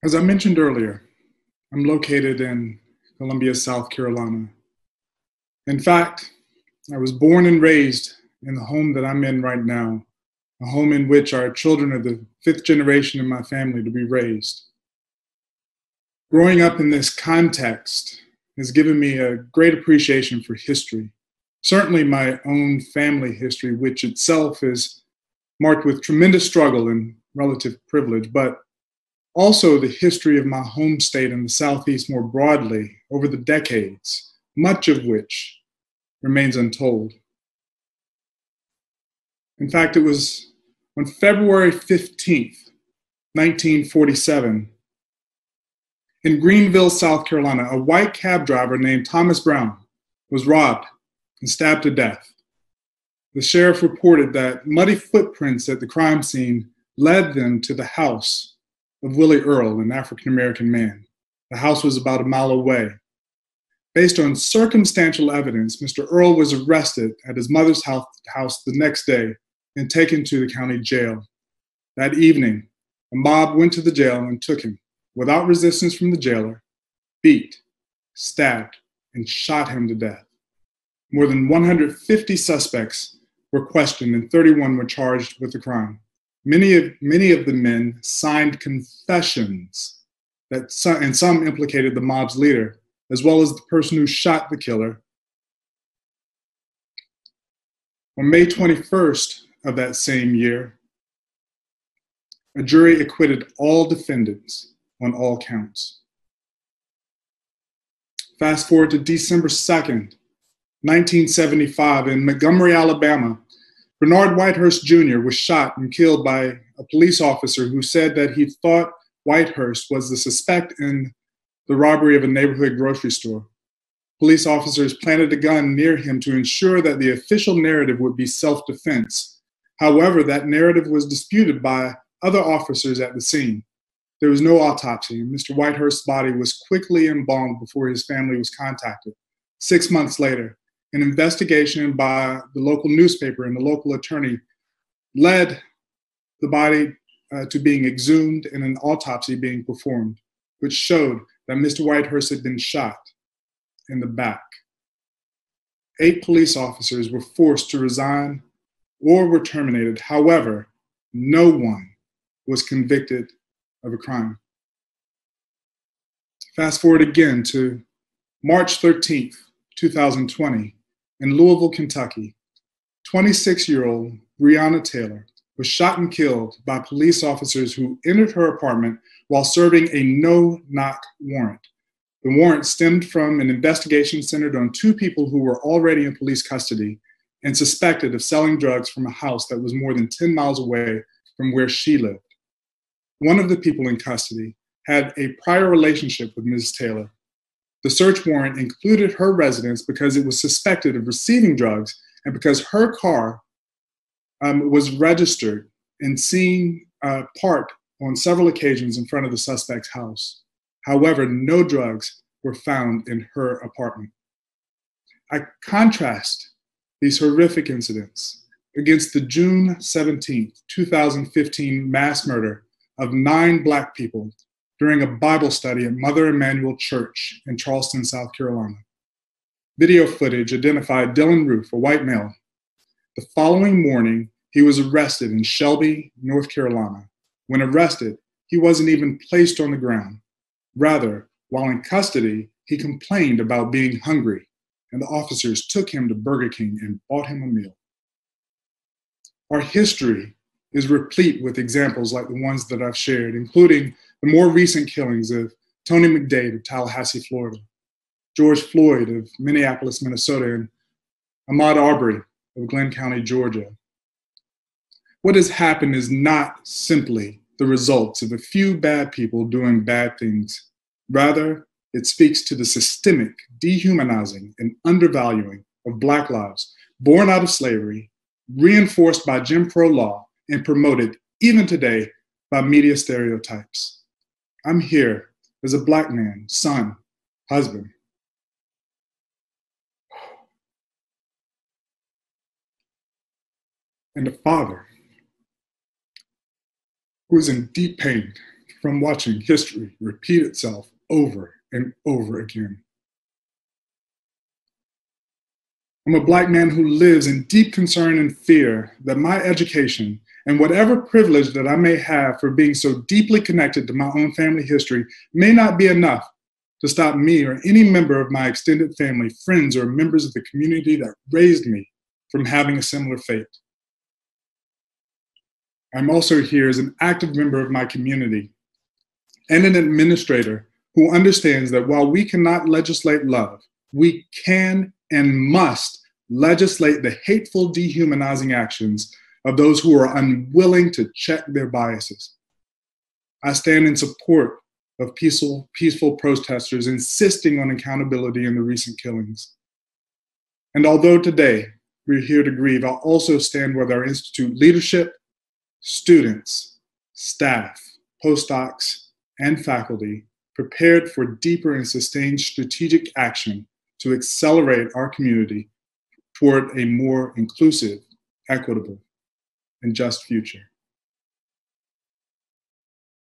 As I mentioned earlier, I'm located in Columbia, South Carolina. In fact, I was born and raised in the home that I'm in right now, a home in which our children are the fifth generation in my family to be raised. Growing up in this context has given me a great appreciation for history, certainly my own family history, which itself is marked with tremendous struggle and relative privilege, but also the history of my home state and the Southeast more broadly over the decades, much of which remains untold. In fact, it was on February 15th, 1947, in Greenville, South Carolina, a white cab driver named Thomas Brown was robbed and stabbed to death. The sheriff reported that muddy footprints at the crime scene led them to the house of Willie Earl, an African-American man. The house was about a mile away. Based on circumstantial evidence, Mr. Earl was arrested at his mother's house the next day and taken to the county jail. That evening, a mob went to the jail and took him, without resistance from the jailer, beat, stabbed, and shot him to death. More than 150 suspects were questioned and 31 were charged with the crime. Many of the men signed confessions and some implicated the mob's leader, as well as the person who shot the killer. On May 21st of that same year, a jury acquitted all defendants on all counts. Fast forward to December 2nd, 1975, in Montgomery, Alabama, Bernard Whitehurst Jr. was shot and killed by a police officer who said that he thought Whitehurst was the suspect in the robbery of a neighborhood grocery store. Police officers planted a gun near him to ensure that the official narrative would be self-defense. However, that narrative was disputed by other officers at the scene. There was no autopsy, and Mr. Whitehurst's body was quickly embalmed before his family was contacted. 6 months later, an investigation by the local newspaper and the local attorney led the body to being exhumed and an autopsy being performed, which showed that Mr. Whitehurst had been shot in the back. 8 police officers were forced to resign or were terminated. However, no one was convicted of a crime. Fast forward again to March 13th, 2020, in Louisville, Kentucky. 26-year-old Breonna Taylor was shot and killed by police officers who entered her apartment while serving a no-knock warrant. The warrant stemmed from an investigation centered on 2 people who were already in police custody and suspected of selling drugs from a house that was more than 10 miles away from where she lived. One of the people in custody had a prior relationship with Ms. Taylor. The search warrant included her residence because it was suspected of receiving drugs and because her car was registered and seen parked on several occasions in front of the suspect's house. However, no drugs were found in her apartment. I contrast these horrific incidents against the June 17th, 2015 mass murder of 9 Black people during a Bible study at Mother Emanuel Church in Charleston, South Carolina. Video footage identified Dylan Roof, a white male. The following morning, he was arrested in Shelby, North Carolina. When arrested, he wasn't even placed on the ground. Rather, while in custody, he complained about being hungry, and the officers took him to Burger King and bought him a meal. Our history is replete with examples like the ones that I've shared, including the more recent killings of Tony McDade of Tallahassee, Florida, George Floyd of Minneapolis, Minnesota, and Ahmaud Arbery of Glynn County, Georgia. What has happened is not simply the results of a few bad people doing bad things. Rather, it speaks to the systemic dehumanizing and undervaluing of Black lives born out of slavery, reinforced by Jim Crow law, and promoted even today by media stereotypes. I'm here as a Black man, son, husband. And a father who is in deep pain from watching history repeat itself over and over again. I'm a Black man who lives in deep concern and fear that my education and whatever privilege that I may have for being so deeply connected to my own family history may not be enough to stop me or any member of my extended family, friends, or members of the community that raised me from having a similar fate. I'm also here as an active member of my community and an administrator who understands that while we cannot legislate love, we can and must legislate the hateful, dehumanizing actions of those who are unwilling to check their biases. I stand in support of peaceful protesters insisting on accountability in the recent killings. And although today we're here to grieve, I'll also stand with our Institute leadership, students, staff, postdocs, and faculty prepared for deeper and sustained strategic action to accelerate our community toward a more inclusive, equitable, and just future.